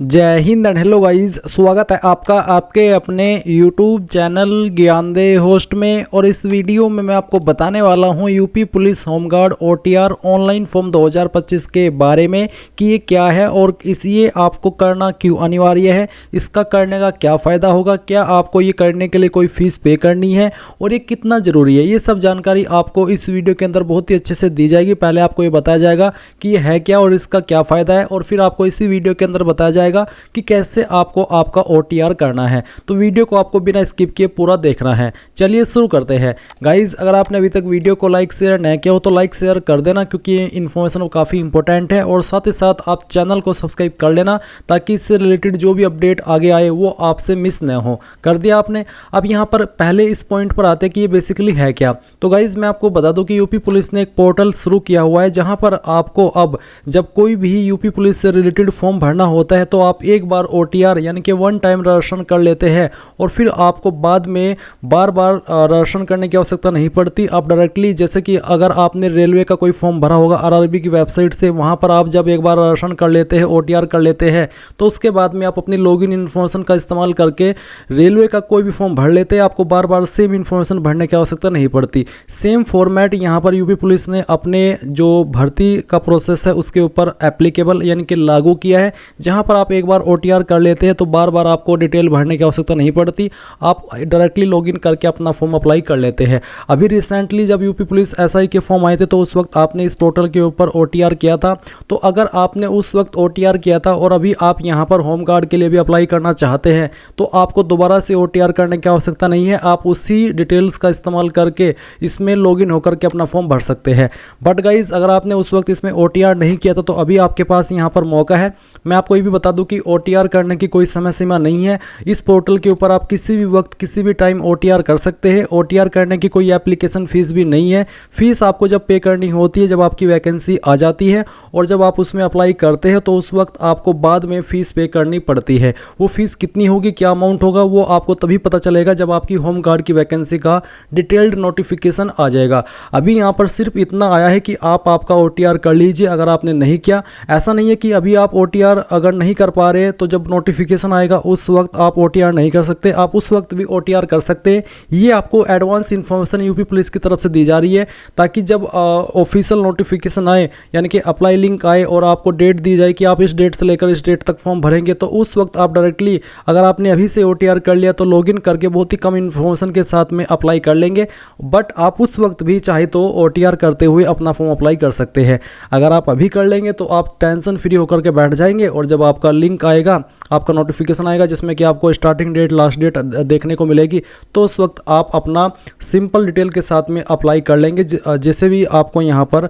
जय Hind and hello guys, स्वागत है आपका आपके अपने YouTube चैनल ज्ञानदे होस्ट में। और इस वीडियो में मैं आपको बताने वाला हूं UP police home guard OTR online form 2025 के बारे में कि ये क्या है और ये आपको करना क्यों अनिवार्य है, इसका करने का क्या फ़ायदा होगा, क्या आपको ये करने के लिए कोई फ़ीस पे करनी है और ये कितना ज़रूरी है। ये सब जानकारी आपको इस वीडियो के अंदर बहुत ही अच्छे से दी जाएगी। पहले आपको ये बताया जाएगा कि ये है क्या और इसका क्या फ़ायदा है, और फिर आपको इसी वीडियो के अंदर बताया जाएगा कि कैसे आपको आपका OTR करना है। तो वीडियो को आपको बिना स्किप किए पूरा देखना है। चलिए शुरू करते हैं गाइज। अगर आपने अभी तक वीडियो को लाइक शेयर नहीं किया हो तो लाइक शेयर कर देना, क्योंकि ये इन्फॉर्मेशन काफ़ी इंपॉर्टेंट है। और साथ ही साथ आप चैनल को सब्सक्राइब कर लेना ताकि इससे रिलेटेड जो भी अपडेट आगे आए वो आपसे मिस न हो। कर दिया आपने। अब यहाँ पर पहले इस पॉइंट पर आते हैं कि ये बेसिकली है क्या। तो गाइज मैं आपको बता दूं कि यूपी पुलिस ने एक पोर्टल शुरू किया हुआ है, जहाँ पर आपको अब जब कोई भी यूपी पुलिस से रिलेटेड फॉर्म भरना होता है तो आप एक बार OTR यानी कि वन टाइम रजिस्ट्रेशन कर लेते हैं, और फिर आपको बाद में बार बार रजिस्ट्रेशन करने की आवश्यकता नहीं पड़ती। आप डायरेक्टली, जैसे कि अगर आपने रेलवे का कोई फॉर्म भरा होगा RRB की वेबसाइट से, वहां पर आप जब एक बार रजिस्ट्रेशन कर लेते हैं, OTR कर लेते हैं, तो उसके बाद में आप अपनी लॉगिन इन्फॉर्मेशन का इस्तेमाल करके रेलवे का कोई भी फॉर्म भर लेते हैं। आपको बार बार सेम इन्फॉर्मेशन भरने की आवश्यकता नहीं पड़ती। सेम फॉर्मेट यहाँ पर यूपी पुलिस ने अपने जो भर्ती का प्रोसेस है उसके ऊपर एप्लीकेबल यानी कि लागू किया है, जहाँ पर आप एक बार OTR कर लेते हैं तो बार बार आपको डिटेल भरने की आवश्यकता नहीं पड़ती। आप डायरेक्टली लॉगिन करके अपना फॉर्म अप्लाई कर लेते हैं। अभी रिसेंटली जब यूपी पुलिस SI के फॉर्म आए थे तो उस वक्त आपने इस पोर्टल के ऊपर OTR किया था। तो अगर आपने उस वक्त OTR किया था और अभी आप यहाँ पर होमगार्ड के लिए भी अप्लाई करना चाहते हैं तो आपको दोबारा से OTR करने की आवश्यकता नहीं है। आप उसी डिटेल्स का इस्तेमाल करके इसमें लॉगिन होकर के अपना फॉर्म भर सकते हैं। बट गाइज अगर आपने उस वक्त इसमें OTR नहीं किया था तो अभी आपके पास यहाँ पर मौका है। मैं आपको ये भी बता दूं कि OTR करने की कोई समय सीमा नहीं है। इस पोर्टल के ऊपर आप किसी भी वक्त किसी भी टाइम OTR कर सकते हैं। OTR करने की कोई एप्लीकेशन फ़ीस भी नहीं है। फ़ीस आपको जब पे करनी होती है जब आपकी वैकेंसी आ जाती है, और जब आप उसमें अप्लाई करते हैं तो उस वक्त आपको बाद में फ़ीस पे करनी पड़ती है। वो फ़ीस कितनी होगी, क्या अमाउंट होगा, वो आपको तभी पता चलेगा जब आपकी होमगार्ड की वैकेंसी का डिटेल्ड नोटिफिकेशन आ जाएगा। अभी यहाँ पर सिर्फ इतना आया है कि आप आपका OTR कर लीजिए अगर आपने नहीं किया। ऐसा नहीं है कि अभी आप OTR अगर नहीं कर पा रहे तो जब नोटिफिकेशन आएगा उस वक्त आप OTR नहीं कर सकते, आप उस वक्त भी OTR कर सकते हैं। ये आपको एडवांस इन्फॉर्मेशन यूपी पुलिस की तरफ से दी जा रही है, ताकि जब ऑफिशियल नोटिफिकेशन आए यानी कि अप्लाई लिंक आए और आपको डेट दी जाए कि आप इस डेट से लेकर इस डेट तक फॉर्म भरेंगे, तो उस वक्त आप डायरेक्टली अगर आपने अभी से OTR कर लिया तो लॉगिन करके बहुत ही कम इन्फॉर्मेशन के साथ में अप्लाई कर लेंगे। बट आप उस वक्त भी चाहे तो OTR करते हुए अपना फॉर्म अप्लाई कर सकते हैं। अगर आप अभी कर लेंगे तो आप टेंशन फ्री होकर के बैठ जाएंगे, और जब आपका लिंक आएगा, आपका नोटिफिकेशन आएगा जिसमें कि आपको स्टार्टिंग डेट लास्ट डेट देखने को मिलेगी, तो उस वक्त आप अपना सिंपल डिटेल के साथ में अप्लाई कर लेंगे जैसे भी आपको यहाँ पर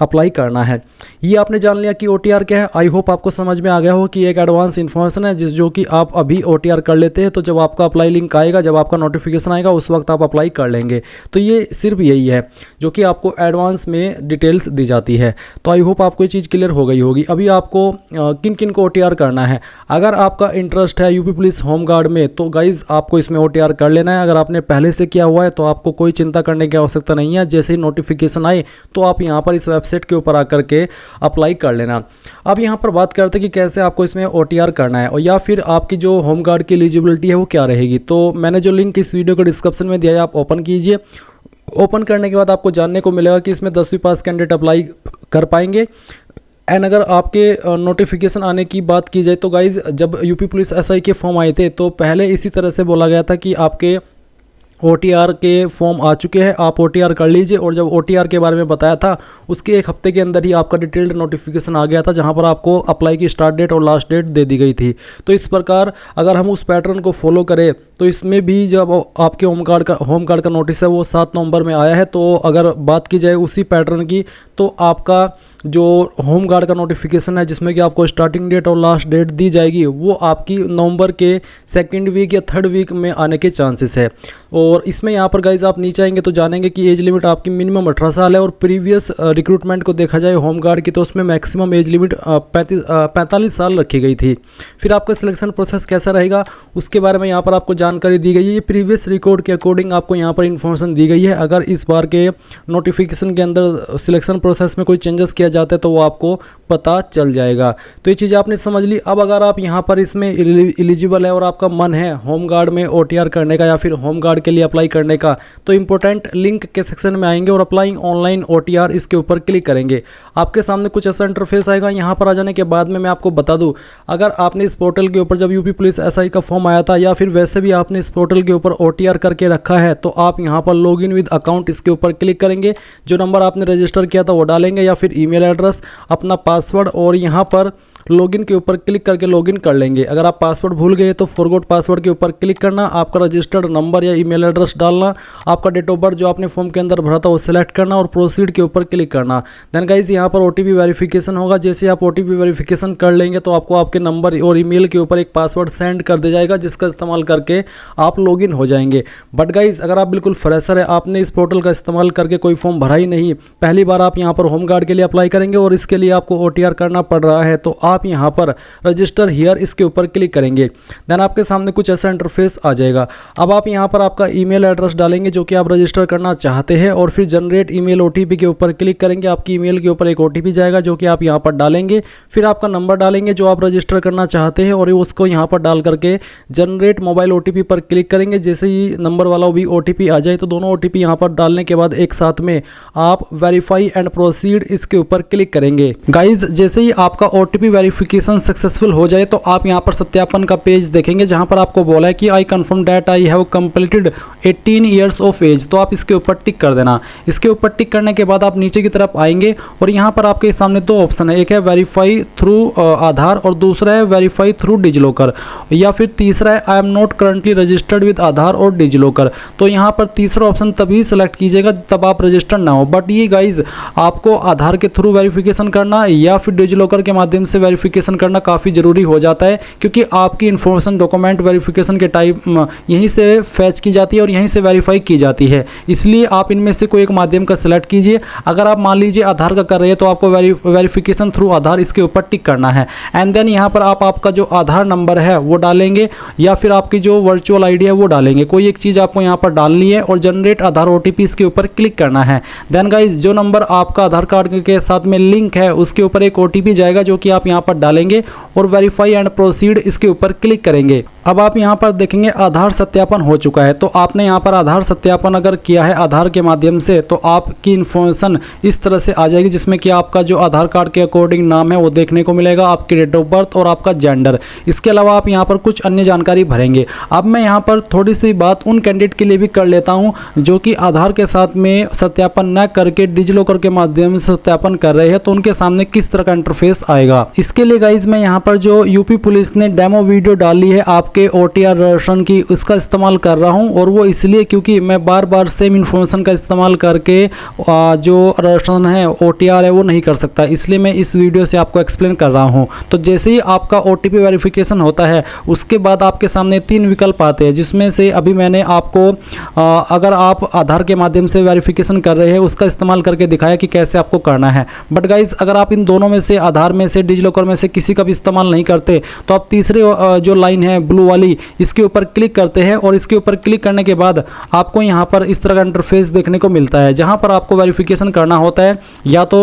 अप्लाई करना है। ये आपने जान लिया कि OTR क्या है। आई होप आपको समझ में आ गया हो कि एक एडवांस इन्फॉर्मेशन है जो कि आप अभी OTR कर लेते हैं तो जब आपका अप्लाई लिंक आएगा, जब आपका नोटिफिकेशन आएगा उस वक्त आप अप्लाई कर लेंगे। तो ये सिर्फ यही है जो कि आपको एडवांस में डिटेल्स दी जाती है। तो आई होप आपको ये चीज़ क्लियर हो गई होगी। अभी आपको किन किन को OTR करना है। अगर आपका इंटरेस्ट है यूपी पुलिस होमगार्ड में तो गाइज आपको इसमें OTR कर लेना है। अगर आपने पहले से किया हुआ है तो आपको कोई चिंता करने की आवश्यकता नहीं है। जैसे ही नोटिफिकेशन आए तो आप यहाँ पर इस वेबसाइट के ऊपर आकर के अप्लाई कर लेना। अब यहाँ पर बात करते हैं कि कैसे आपको इसमें OTR करना है और या फिर आपकी जो होमगार्ड की एलिजिबिलिटी है वो क्या रहेगी। तो मैंने जो लिंक इस वीडियो के डिस्क्रिप्शन में दिया है आप ओपन कीजिए। ओपन करने के बाद आपको जानने को मिलेगा कि इसमें 10वीं पास कैंडिडेट अप्लाई कर पाएंगे। एंड अगर आपके नोटिफिकेशन आने की बात की जाए तो गाइज जब यूपी पुलिस SI के फॉर्म आए थे तो पहले इसी तरह से बोला गया था कि आपके OTR के फॉर्म आ चुके हैं, आप OTR कर लीजिए। और जब OTR के बारे में बताया था उसके एक हफ्ते के अंदर ही आपका डिटेल्ड नोटिफिकेशन आ गया था, जहां पर आपको अप्लाई की स्टार्ट डेट और लास्ट डेट दे दी गई थी। तो इस प्रकार अगर हम उस पैटर्न को फॉलो करें तो इसमें भी जब आपके होमगार्ड का नोटिस है वो 7 नवंबर में आया है। तो अगर बात की जाए उसी पैटर्न की तो आपका जो होमगार्ड का नोटिफिकेशन है जिसमें कि आपको स्टार्टिंग डेट और लास्ट डेट दी जाएगी वो आपकी नवंबर के 2nd वीक या 3rd वीक में आने के चांसेस है। और इसमें यहाँ पर गाइज आप नीचे आएंगे तो जानेंगे कि एज लिमिट आपकी मिनिमम 18 साल है और प्रीवियस रिक्रूटमेंट को देखा जाए होमगार्ड की तो उसमें मैक्सिमम एज लिमिट 45 साल रखी गई थी। फिर आपका सिलेक्शन प्रोसेस कैसा रहेगा उसके बारे में यहाँ पर आपको जानकारी दी गई है। ये प्रीवियस रिकॉर्ड के अकॉर्डिंग आपको यहाँ पर इन्फॉर्मेशन दी गई है। अगर इस बार के नोटिफिकेशन के अंदर सिलेक्शन प्रोसेस में कोई चेंजेस किया जाता है तो वो आपको पता चल जाएगा। तो ये चीज़ आपने समझ ली। अब अगर आप यहाँ पर इसमें एलिजिबल है और आपका मन है होमगार्ड में OTR करने का या फिर होमगार्ड के लिए अप्लाई करने का, तो इंपॉर्टेंट लिंक के सेक्शन में आएंगे और अप्लाइंग ऑनलाइन OTR इसके ऊपर क्लिक करेंगे। आपके सामने कुछ ऐसा इंटरफेस आएगा। यहाँ पर आ जाने के बाद में मैं आपको बता दूँ, अगर आपने इस पोर्टल के ऊपर जब यूपी पुलिस SI का फॉर्म आया था या फिर वैसे भी आपने इस पोर्टल के ऊपर OTR करके रखा है तो आप यहाँ पर लॉगिन विद अकाउंट इसके ऊपर क्लिक करेंगे। जो नंबर आपने रजिस्टर किया था वो डालेंगे या फिर ईमेल एड्रेस, अपना पासवर्ड और यहाँ पर लॉगिन के ऊपर क्लिक करके लॉगिन कर लेंगे। अगर आप पासवर्ड भूल गए तो फॉरगॉट पासवर्ड के ऊपर क्लिक करना, आपका रजिस्टर्ड नंबर या ईमेल एड्रेस डालना, आपका डेट ऑफ बर्थ जो आपने फॉर्म के अंदर भरा था वो सिलेक्ट करना और प्रोसीड के ऊपर क्लिक करना। देन गाइज यहाँ पर OTP वेरिफिकेशन होगा। जैसे आप OTP वेरिफिकेशन कर लेंगे तो आपको आपके नंबर और ईमेल के ऊपर एक पासवर्ड सेंड कर दिया जाएगा जिसका इस्तेमाल करके आप लॉगिन हो जाएंगे। बट गाइज अगर आप बिल्कुल फ्रेशर है, आपने इस पोर्टल का इस्तेमाल करके कोई फॉर्म भरा ही नहीं, पहली बार आप यहाँ पर होमगार्ड के लिए अप्लाई करेंगे और इसके लिए आपको OTR करना पड़ रहा है, तो आप यहाँ पर रजिस्टर हियर इसके ऊपर क्लिक करेंगे। देन आपके सामने कुछ ऐसा इंटरफेस आ जाएगा। अब आप यहाँ पर आपका ईमेल एड्रेस डालेंगे जो कि आप रजिस्टर करना चाहते हैं और फिर जनरेट ईमेल OTP के ऊपर क्लिक करेंगे। आपकी ईमेल के ऊपर एक OTP जाएगा जो कि आप यहाँ पर डालेंगे। फिर आपका नंबर डालेंगे जो आप रजिस्टर करना चाहते हैं और उसको यहाँ पर डाल करके जनरेट मोबाइल OTP पर क्लिक करेंगे। जैसे ही नंबर वाला भी OTP आ जाए तो दोनों OTP यहाँ पर डालने के बाद एक साथ में आप वेरीफाई एंड प्रोसीड इसके ऊपर क्लिक करेंगे। गाइज जैसे ही आपका OTP वेरिफिकेशन सक्सेसफुल हो जाए तो आप यहां पर सत्यापन का पेज देखेंगे जहां पर आपको बोला है कि I confirm that I have completed 18 years of age. तो आप इसके ऊपर टिक कर देना। इसके ऊपर टिक करने के बाद आप नीचे की तरफ आएंगे और यहां पर आपके सामने दो ऑप्शन है, एक है वेरीफाई थ्रू आधार और दूसरा है वेरीफाई थ्रू डिजिलॉकर, या फिर तीसरा है I am not currently registered with Aadhaar और डिजिलॉकर। तो यहां पर तीसरा ऑप्शन तभी सिलेक्ट कीजिएगा तब आप रजिस्टर्ड ना हो। बट ये गाइज आपको आधार के थ्रू वेरिफिकेशन करना या फिर डिजिलॉकर के माध्यम से वेरिफिकेशन करना काफ़ी ज़रूरी हो जाता है, क्योंकि आपकी इन्फॉर्मेशन डॉक्यूमेंट वेरिफिकेशन के टाइप यहीं से फैच की जाती है और यहीं से वेरीफाई की जाती है। इसलिए आप इनमें से कोई एक माध्यम का सिलेक्ट कीजिए। अगर आप मान लीजिए आधार का कर रहे हैं तो आपको वेरिफिकेशन थ्रू आधार इसके ऊपर टिक करना है। एंड देन यहाँ पर आप आपका जो आधार नंबर है वो डालेंगे या फिर आपकी जो वर्चुअल आईडी है वो डालेंगे। कोई एक चीज़ आपको यहाँ पर डालनी है और जनरेट आधार OTP इसके ऊपर क्लिक करना है। देन गाइज जो नंबर आपका आधार कार्ड के साथ में लिंक है उसके ऊपर एक OTP जाएगा जो कि आप यहाँ पर डालेंगे और वेरीफाई एंड प्रोसीड इसके ऊपर क्लिक करेंगे। अब आप यहाँ पर देखेंगे आधार सत्यापन हो चुका है। तो आपने यहाँ पर आधार सत्यापन अगर किया है आधार के माध्यम से तो आपकी इन्फॉर्मेशन इस तरह से आ जाएगी जिसमें कि आपका जो आधार कार्ड के अकॉर्डिंग नाम है वो देखने को मिलेगा, आपकी डेट ऑफ बर्थ और आपका जेंडर। इसके अलावा आप यहाँ पर कुछ अन्य जानकारी भरेंगे। अब मैं यहाँ पर थोड़ी सी बात उन कैंडिडेट के लिए भी कर लेता हूँ जो कि आधार के साथ में सत्यापन न करके डिजिलॉकर के माध्यम से सत्यापन कर रहे हैं, तो उनके सामने किस तरह का इंटरफेस आएगा। इसके लिए गाइज मैं यहाँ पर जो यूपी पुलिस ने डेमो वीडियो डाली है आपके OTR रजिस्ट्रेशन की उसका इस्तेमाल कर रहा हूँ, और वो इसलिए क्योंकि मैं बार बार सेम इन्फॉर्मेशन का इस्तेमाल करके जो रजिस्ट्रेशन है OTR है वो नहीं कर सकता, इसलिए मैं इस वीडियो से आपको एक्सप्लेन कर रहा हूँ। तो जैसे ही आपका OTP वेरिफिकेशन होता है उसके बाद आपके सामने 3 विकल्प आते हैं, जिसमें से अभी मैंने आपको अगर आप आधार के माध्यम से वेरिफिकेशन कर रहे हैं उसका इस्तेमाल करके दिखाया कि कैसे आपको करना है। बट गाइज अगर आप इन दोनों में से आधार में से डिजिलॉकर में से किसी का भी इस्तेमाल नहीं करते तो आप तीसरे जो लाइन है ब्लू वाली इसके ऊपर क्लिक करते हैं और इसके ऊपर क्लिक करने के बाद आपको यहाँ पर इस तरह का इंटरफेस देखने को मिलता है जहाँ पर आपको वेरिफिकेशन करना होता है या तो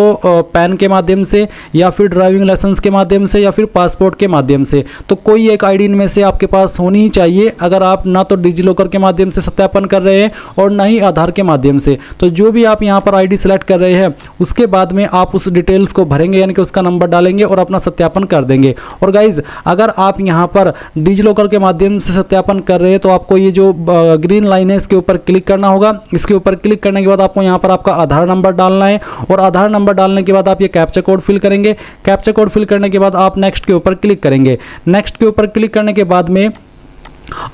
पैन के माध्यम से या फिर ड्राइविंग लाइसेंस के माध्यम से या फिर पासपोर्ट के माध्यम से। तो कोई एक आईडी इनमें से आपके पास होनी ही चाहिए अगर आप ना तो डिजिलॉकर के माध्यम से सत्यापन कर रहे हैं और ना ही आधार के माध्यम से। तो जो भी आप यहाँ पर आईडी सेलेक्ट कर रहे हैं उसके बाद में आप उस डिटेल्स को भरेंगे, यानी कि उसका नंबर डालेंगे और अपना सत्यापन कर देंगे। और गाइज अगर आप यहाँ पर डिजिलॉकर के माध्यम से सत्यापन कर रहे हैं तो आपको ये जो ग्रीन लाइन है इसके ऊपर क्लिक करना होगा। इसके ऊपर क्लिक करने के बाद आपको यहाँ पर आपका आधार नंबर डालना है और आधार नंबर डालने के बाद आप ये कैप्चा कोड फिल करेंगे। कैप्चा कोड फिल करने के बाद आप नेक्स्ट के ऊपर क्लिक करेंगे। नेक्स्ट के ऊपर क्लिक करने के बाद में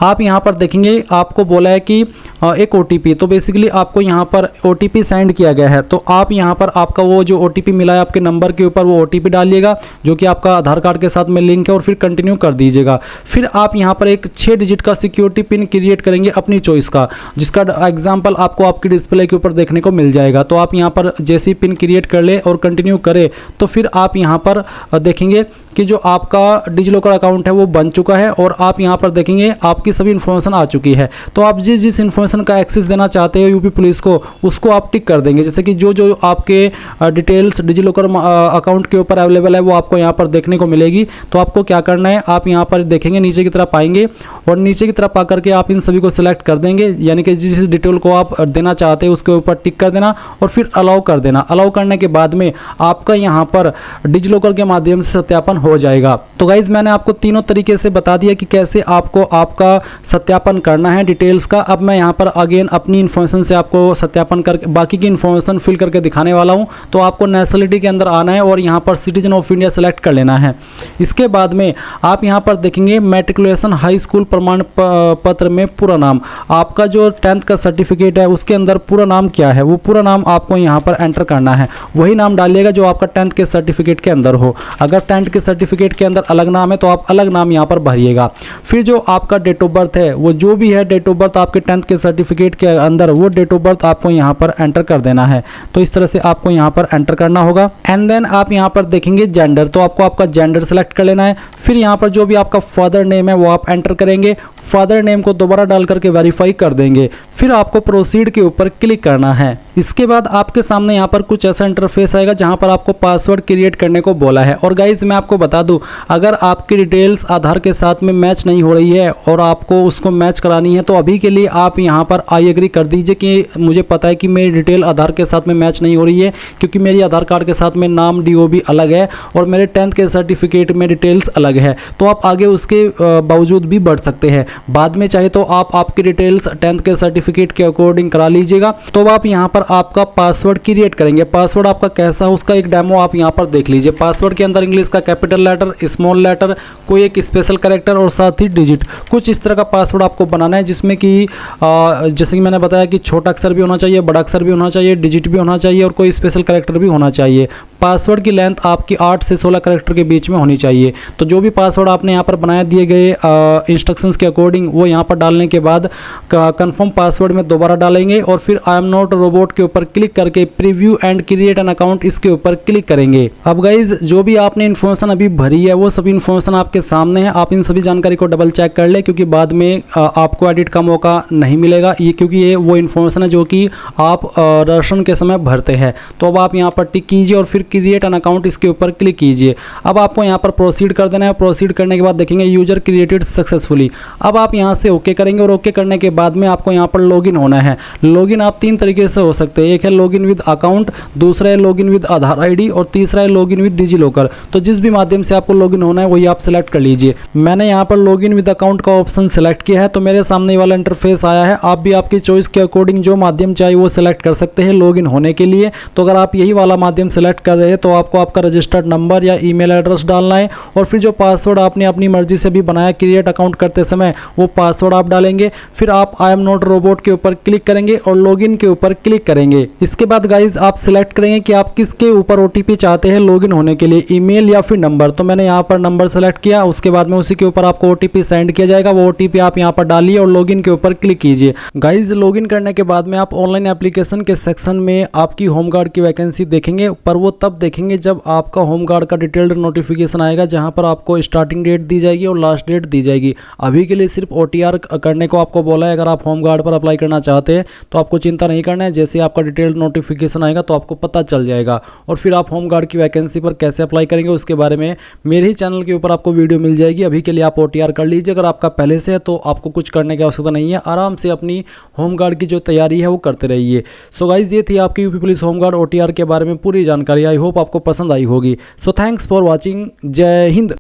आप यहाँ पर देखेंगे आपको बोला है कि एक OTP, तो बेसिकली आपको यहाँ पर OTP सेंड किया गया है, तो आप यहाँ पर आपका वो जो OTP मिला है आपके नंबर के ऊपर वो OTP डालिएगा जो कि आपका आधार कार्ड के साथ में लिंक है, और फिर कंटिन्यू कर दीजिएगा। फिर आप यहाँ पर एक 6 डिजिट का सिक्योरिटी पिन क्रिएट करेंगे अपनी चॉइस का, जिसका एग्जाम्पल आपको आपकी डिस्प्ले के ऊपर देखने को मिल जाएगा। तो आप यहाँ पर जैसे ही पिन क्रिएट कर ले और कंटिन्यू करें तो फिर आप यहाँ पर देखेंगे कि जो आपका डिजिलॉकर अकाउंट है वो बन चुका है, और आप यहाँ पर देखेंगे आपकी सभी इन्फॉर्मेशन आ चुकी है। तो आप जिस इन्फॉर्मेशन का एक्सेस देना चाहते हो यूपी पुलिस को, उसको आप टिक कर देंगे। जैसे कि जो आपके डिटेल्स डिजिलॉकर अकाउंट के ऊपर अवेलेबल है वो आपको यहाँ पर देखने को मिलेगी। तो आपको क्या करना है, आप यहाँ पर देखेंगे नीचे की तरफ आएंगे, और नीचे की तरफ आकर के आप इन सभी को सिलेक्ट कर देंगे, यानी कि जिस डिटेल को आप देना चाहते हैं उसके ऊपर टिक कर देना और फिर अलाउ कर देना। अलाउ करने के बाद में आपका यहाँ पर डिजिलॉकर के माध्यम से सत्यापन हो जाएगा। तो गाइज मैंने आपको तीनों तरीके से बता दिया कि कैसे आपको आपका सत्यापन करना है डिटेल्स का। अब मैं यहाँ पर अगेन अपनी इन्फॉर्मेशन से आपको सत्यापन करके बाकी की इन्फॉर्मेशन फिल करके दिखाने वाला हूँ। तो आपको नेशनलिटी के अंदर आना है और यहाँ पर सिटीजन ऑफ इंडिया सेलेक्ट कर लेना है। इसके बाद में आप यहाँ पर देखेंगे मैट्रिकुलेशन हाई स्कूल प्रमाण पत्र में पूरा नाम, आपका जो 10th का सर्टिफिकेट है उसके अंदर पूरा नाम क्या है, वो पूरा नाम आपको यहाँ पर एंटर करना है। वही नाम डालिएगा जो आपका 10th के सर्टिफिकेट के अंदर हो। अगर 10th के सर्टिफिकेट के अंदर अलग नाम है तो आप अलग नाम यहाँ पर भरिएगा। फिर जो आपका डेट ऑफ बर्थ है, वो जो भी है डेट ऑफ बर्थ आपके 10th के सर्टिफिकेट के अंदर, वो डेट ऑफ बर्थ आपको यहाँ पर एंटर कर देना है। तो इस तरह से आपको यहाँ पर एंटर करना होगा। एंड देन आप यहाँ पर देखेंगे जेंडर, तो आपको आपका जेंडर सेलेक्ट कर लेना है। फिर यहाँ पर जो भी आपका फादर नेम है वो आप एंटर करेंगे। फादर नेम को दोबारा डाल करके वेरीफाई कर देंगे। फिर आपको प्रोसीड के ऊपर क्लिक करना है। इसके बाद आपके सामने यहाँ पर कुछ ऐसा इंटरफेस आएगा जहाँ पर आपको पासवर्ड क्रिएट करने को बोला है। और गाइज मैं आपको बता दूं, अगर आपकी डिटेल्स आधार के साथ में मैच नहीं हो रही है और आपको उसको मैच करानी है तो अभी के लिए आप यहाँ पर आई एग्री कर दीजिए कि मुझे पता है कि मेरी डिटेल आधार के साथ में मैच नहीं हो रही है, क्योंकि मेरी आधार कार्ड के साथ में नाम DOB अलग है और मेरे 10th के सर्टिफिकेट में डिटेल्स अलग है। तो आप आगे उसके बावजूद भी बढ़ सकते हैं। बाद में चाहे तो आप आपकी डिटेल्स 10th के सर्टिफिकेट के अकॉर्डिंग करा लीजिएगा। तो आप यहाँ पर आपका पासवर्ड क्रिएट करेंगे। पासवर्ड आपका कैसा है उसका एक डेमो आप यहाँ पर देख लीजिए। पासवर्ड के अंदर इंग्लिश का कैपिटल लेटर, स्मॉल लेटर, कोई एक स्पेशल कैरेक्टर और साथ ही डिजिट, कुछ इस तरह का पासवर्ड आपको बनाना है, जिसमें कि जैसे कि मैंने बताया कि छोटा अक्षर भी होना चाहिए, बड़ा अक्षर भी होना चाहिए, डिजिट भी होना चाहिए और कोई स्पेशल कैरेक्टर भी होना चाहिए। पासवर्ड की लेंथ आपकी 8 से 16 कैरेक्टर के बीच में होनी चाहिए। तो जो भी पासवर्ड आपने यहाँ पर बनाया दिए गए इंस्ट्रक्शंस के अकॉर्डिंग, वो यहाँ पर डालने के बाद कंफर्म पासवर्ड में दोबारा डालेंगे और फिर आई एम नॉट रोबोट के ऊपर क्लिक करके preview and create an account इसके ऊपर क्लिक करेंगे। अब गाइज जो भी आपने इन्फॉर्मेशन अभी भरी है वो सभी इन्फॉर्मेशन आपके सामने है। आप इन सभी जानकारी को डबल चेक कर ले, क्योंकि बाद में आपको एडिट का मौका नहीं मिलेगा, ये क्योंकि ये वो इन्फॉर्मेशन है जो कि आप रजिस्ट्रेशन के समय भरते हैं। तो अब आप यहाँ पर टिक कीजिए और फिर क्रिएट एन अकाउंट इसके ऊपर क्लिक कीजिए। अब आपको यहाँ पर प्रोसीड कर देना है। प्रोसीड करने के बाद देखेंगे यूजर क्रिएटेड सक्सेसफुली। अब आप यहाँ से ओके करेंगे और ओके करने के बाद में आपको यहाँ पर लॉगिन होना है। लॉगिन आप 3 तरीके से हो सकते हैं। एक है लॉगिन विद अकाउंट, दूसरा है लॉगिन विद आधार ID और तीसरा है लॉगिन विद डिजिलॉकर। तो जिस भी माध्यम से आपको लॉगिन होना है वही आप सेलेक्ट कर लीजिए। मैंने यहाँ पर लॉगिन विद अकाउंट का ऑप्शन सेलेक्ट किया है, तो मेरे सामने वाला इंटरफेस आया है। आप भी आपकी चॉइस के अकॉर्डिंग जो माध्यम चाहिए वो सेलेक्ट कर सकते हैं लॉगिन होने के लिए। तो अगर आप यही वाला माध्यम सेलेक्ट कर रहे हैं तो आपको आपका रजिस्टर्ड नंबर या ईमेल एड्रेस डालना है और फिर जो पासवर्ड आपने अपनी मर्जी से भी बनाया क्रिएट अकाउंट करते समय वो पासवर्ड आप डालेंगे। फिर आप आई एम नॉट रोबोट के ऊपर क्लिक करेंगे और लॉगिन के ऊपर क्लिक करेंगे। इसके बाद गाइज आप सिलेक्ट करेंगे कि आप किसके ऊपर OTP चाहते हैं लॉगिन होने के लिए, ईमेल या फिर नंबर। तो मैंने यहाँ पर नंबर सेलेक्ट किया, उसके बाद में उसी के ऊपर आपको OTP सेंड किया जाएगा। वो OTP आप यहाँ पर डालिए और लॉगिन के ऊपर क्लिक कीजिए। गाइज लॉगिन करने के बाद में आप ऑनलाइन एप्लीकेशन के सेक्शन में आपकी होमगार्ड की वैकेंसी देखेंगे, पर वो तब देखेंगे जब आपका होमगार्ड का डिटेल्ड नोटिफिकेशन आएगा, जहाँ पर आपको स्टार्टिंग डेट दी जाएगी और लास्ट डेट दी जाएगी। अभी के लिए सिर्फ OTR करने को आपको बोला है। अगर आप होमगार्ड पर अप्लाई करना चाहते हैं तो आपको चिंता नहीं करना है। जैसे आपका डिटेल्ड नोटिफिकेशन आएगा तो आपको पता चल जाएगा। और फिर आप होमगार्ड की वैकेंसी पर कैसे अप्लाई करेंगे उसके बारे में मेरे ही चैनल के ऊपर आपको वीडियो मिल जाएगी। अभी के लिए आप OTR कर लीजिए। अगर आपका पहले से है तो आपको कुछ करने की आवश्यकता नहीं है, आराम से अपनी होमगार्ड की जो तैयारी है वो करते रहिए। सो गाइज ये थी आपकी यूपी पुलिस होमगार्ड OTR के बारे में पूरी जानकारी। आई होप आपको पसंद आई होगी। So thanks for watching. जय हिंद।